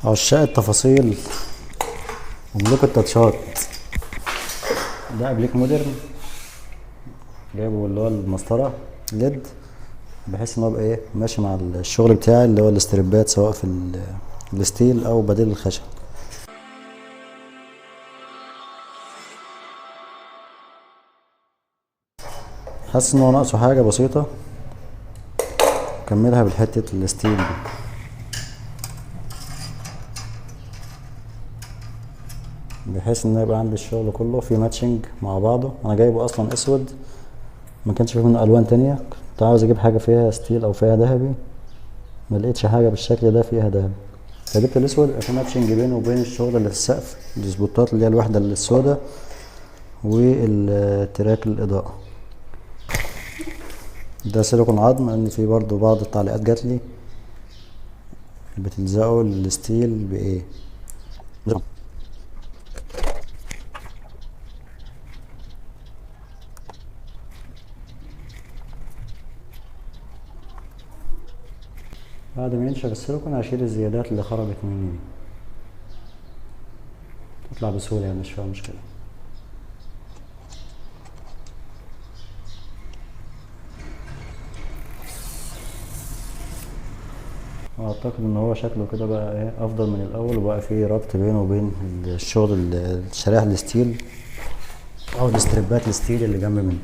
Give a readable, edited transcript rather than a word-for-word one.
عشاق التفاصيل وملوك التاتشات. ده ابليك مودرن جايبه اللي هو المسطرة ليد، بحيث ان هو يبقى ايه ماشي مع الشغل بتاعي اللي هو الاستريبات، سواء في الستيل او بديل الخشب. حاسس ان هو ناقصه حاجة بسيطة، اكملها بالحتة الستيل دي. بحيث ان يبقى عندي الشغل كله فيه ماتشنج مع بعضه. انا جايبه اصلا اسود، ما كانش فيه منه الوان تانية، كنت عاوز اجيب حاجة فيها ستيل او فيها ذهبي، ما لقيتش حاجة بالشكل ده فيها ذهبي، فجبت الاسود عشان ماتشنج بينه وبين الشغل اللي في السقف، السبوتات اللي هي الوحدة السوداء والتراك الاضاءة. ده سيليكون عظم، لان في برضو بعض التعليقات جاتلي بتلزقوا الستيل بايه. بعد ما ينشف السيليكون هشيل الزيادات اللي خرجت مني دي، تطلع بسهولة يعني مش فيها مشكلة. اعتقد ان هو شكله كده بقى ايه افضل من الاول، وبقى فيه ربط بينه وبين الشغل الشرائح الستيل او الاستريبات الستيل اللي جنب منه.